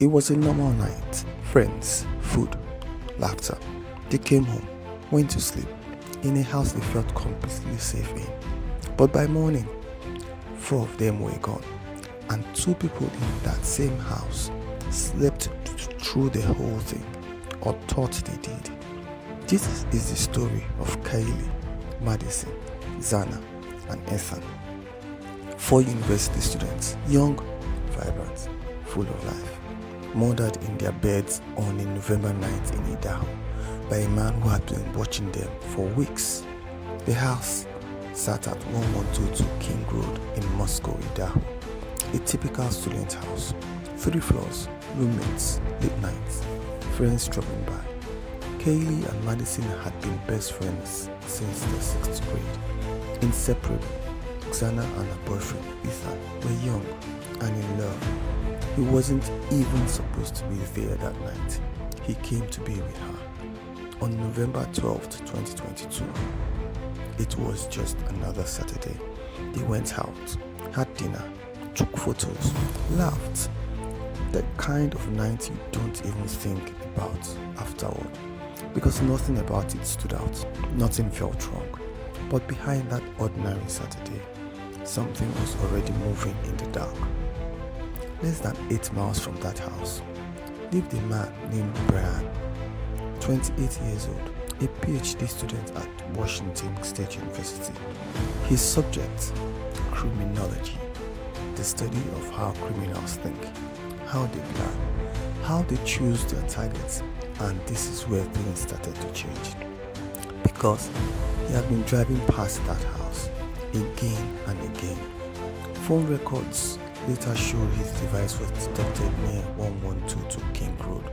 It was a normal night. Friends, food, laughter. They came home, went to sleep, in a house they felt completely safe in. But by morning, four of them were gone, and two people in that same house slept through the whole thing, or thought they did. This is the story of Kylie, Madison, Zana, and Ethan. Four university students, young, vibrant, full of life, murdered in their beds on a November night in Idaho by a man who had been watching them for weeks. The house sat at 1122 King Road in Moscow, Idaho. A typical student house, 3 floors, roommates, late nights, friends dropping by. Kaylee and Madison had been best friends since the 6th grade. Inseparable, Xana and her boyfriend Ethan were young and in love. He wasn't even supposed to be there that night. He came to be with her. On November 12th, 2022, it was just another Saturday. They went out, had dinner, took photos, laughed. The kind of night you don't even think about afterward, because nothing about it stood out, nothing felt wrong. But behind that ordinary Saturday, something was already moving in the dark. Less than 8 miles from that house lived a man named Bryan, 28 years old, a PhD student at Washington State University. His subject, criminology, the study of how criminals think, how they plan, how they choose their targets, and this is where things started to change. Because he had been driving past that house again and again. Phone records later showed his device was detected near 1122 King Road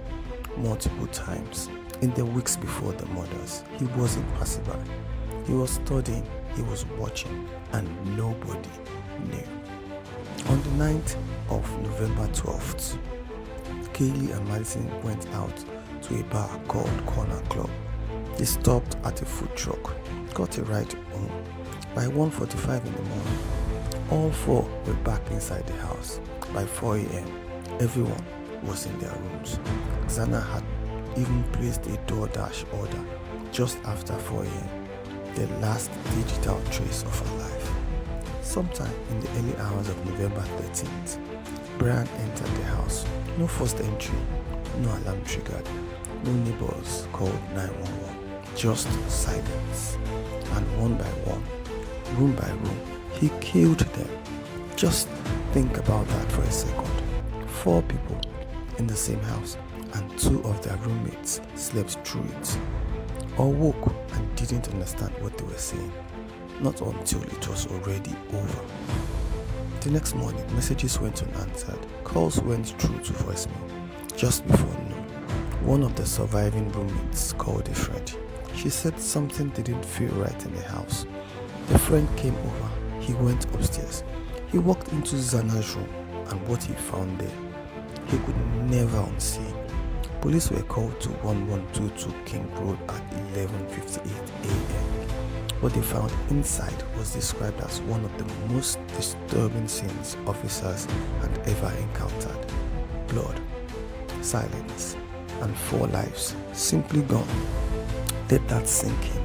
multiple times. In the weeks before the murders, he wasn't passing by. He was studying, he was watching, and nobody knew. On the night of November 12th, Kaylee and Madison went out to a bar called Corner Club. They stopped at a food truck, got a ride home. By 1:45 in the morning, all four were back inside the house. By 4 a.m., everyone was in their rooms. Xana had even placed a DoorDash order just after 4 a.m., the last digital trace of her life. Sometime in the early hours of November 13th, Bryan entered the house. No first entry, no alarm triggered, no neighbors called 911, just silence. And one by one, room by room, he killed them. Just think about that for a second. 4 people in the same house, and 2 of their roommates slept through it, or woke and didn't understand what they were saying, not until it was already over. The next morning, messages went unanswered, calls went through to voicemail. Just before noon, one of the surviving roommates called a friend. She said something didn't feel right in the house. The friend came over, he went upstairs. He walked into Xana's room, and what he found there, he could never unsee. Police were called to 1122 King Road at 11:58 a.m. What they found inside was described as one of the most disturbing scenes officers had ever encountered. Blood, silence, and 4 lives simply gone. Let that sink in.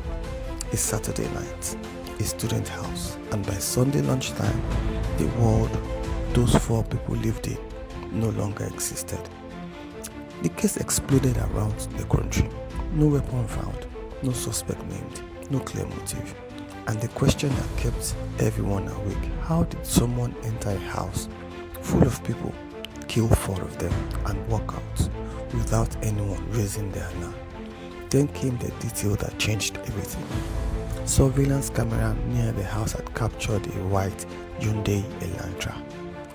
A Saturday night, a student house, and by Sunday lunchtime, the world those 4 people lived in no longer existed. The case exploded around the country. No weapon found, no suspect named, no clear motive. And the question that kept everyone awake: how did someone enter a house full of people, kill 4 of them, and walk out without anyone raising their alarm? Then came the detail that changed everything. Surveillance camera near the house had captured a white Hyundai Elantra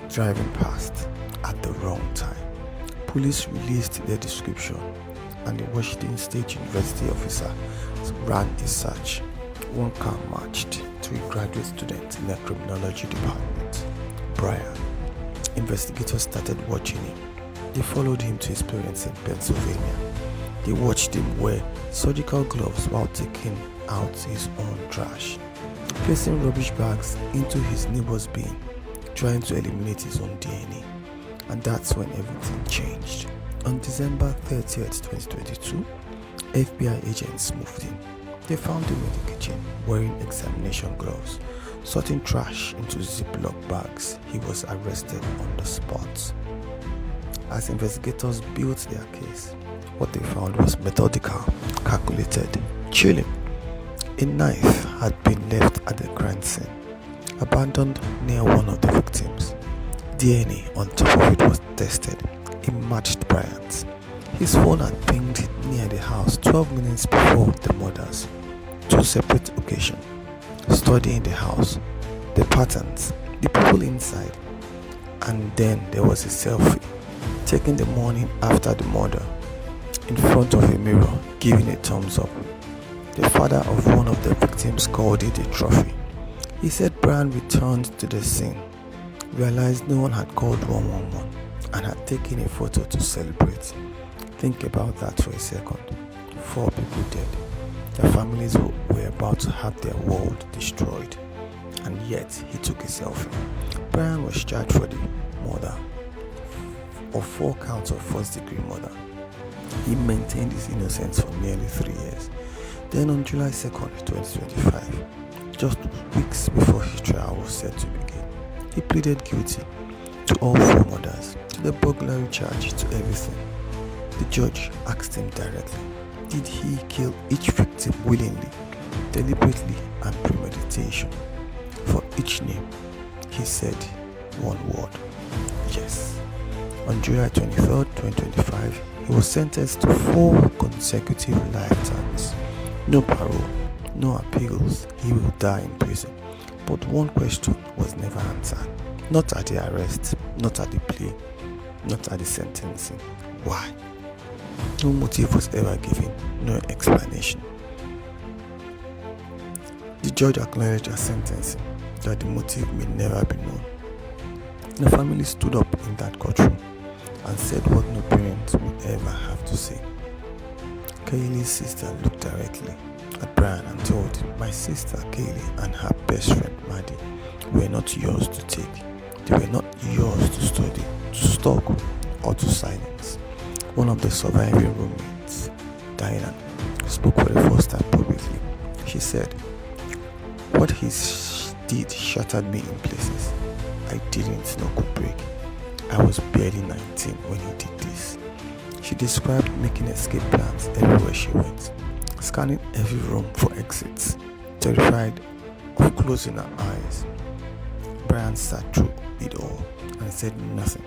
driving past at the wrong time. Police released their description, and the Washington State University officer ran a search. One car matched to a graduate student in the criminology department, Bryan. Investigators started watching him. They followed him to his parents in Pennsylvania. They watched him wear surgical gloves while taking out his own trash, placing rubbish bags into his neighbor's bin, trying to eliminate his own DNA. And that's when everything changed. On December 30th, 2022, FBI agents moved in. They found him in the kitchen, wearing examination gloves, sorting trash into Ziploc bags. He was arrested on the spot. As investigators built their case, what they found was methodical, calculated, chilling. A knife had been left at the crime scene, abandoned near one of the victims. DNA on top of it was tested. It matched Bryan's. His phone had pinged near the house 12 minutes before the murders. 2 separate occasions. Studying the house, the patterns, the people inside. And then there was a selfie, taken the morning after the murder, in front of a mirror, giving a thumbs up. The father of one of the victims called it a trophy. He said Bryan returned to the scene, realized no one had called 111, and had taken a photo to celebrate. Think about that for a second. 4 people dead. Their families were about to have their world destroyed. And yet, he took a selfie. Bryan was charged for the murder of 4 counts of first-degree murder. He maintained his innocence for nearly 3 years. Then on July 2nd, 2025, just weeks before his trial was set to begin, he pleaded guilty to all 4 murders, to the burglary charge, to everything. The judge asked him directly, did he kill each victim willingly, deliberately, and premeditation? For each name, he said one word, yes. On July 23rd, 2025, he was sentenced to 4 consecutive lifetimes. No parole, no appeals, he will die in prison. But one question was never answered. Not at the arrest, not at the plea, not at the sentencing. Why? No motive was ever given, no explanation. The judge acknowledged at sentencing that the motive may never be known. The family stood up in that courtroom and said what no parent would ever have to say. Kaylee's sister looked directly at Bryan and told him, my sister Kaylee and her best friend Maddie were not yours to take. They were not yours to study, to stalk, or to silence. One of the surviving roommates, Diana, spoke for the first time publicly. She said, what he did shattered me in places I didn't know could break. I was barely 19 when he did this. She described making escape plans everywhere she went, scanning every room for exits, terrified of closing her eyes. Bryan sat through it all and said nothing.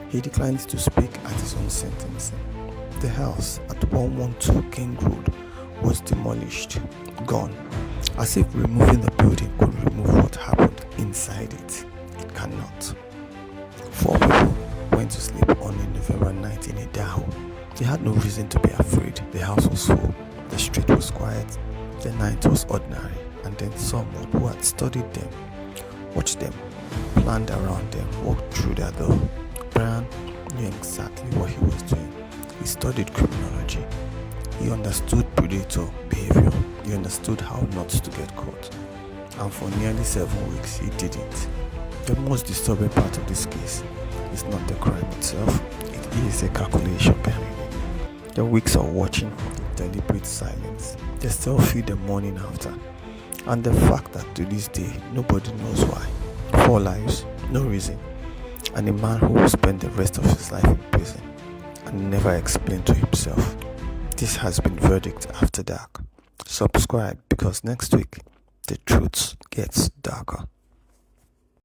He declined to speak at his own sentencing. The house at 112 King Road was demolished, gone, as if removing the building could remove what happened inside it. It cannot. 4 people went to sleep on a November night in Idaho. They had no reason to be afraid. The house was full, the street was quiet, the night was ordinary, and then someone who had studied them, watched them, planned around them, walked through their door. Bryan knew exactly what he was doing. He studied criminology. He understood predator behavior. He understood how not to get caught. And for nearly 7 weeks, he did it. The most disturbing part of this case is not the crime itself. It is a calculation behind it. The weeks of watching, the deliberate silence, the selfie the morning after, and the fact that to this day, nobody knows why. 4 lives, no reason. And a man who will spend the rest of his life in prison and never explain to himself. This has been Verdict After Dark. Subscribe because next week the truth gets darker.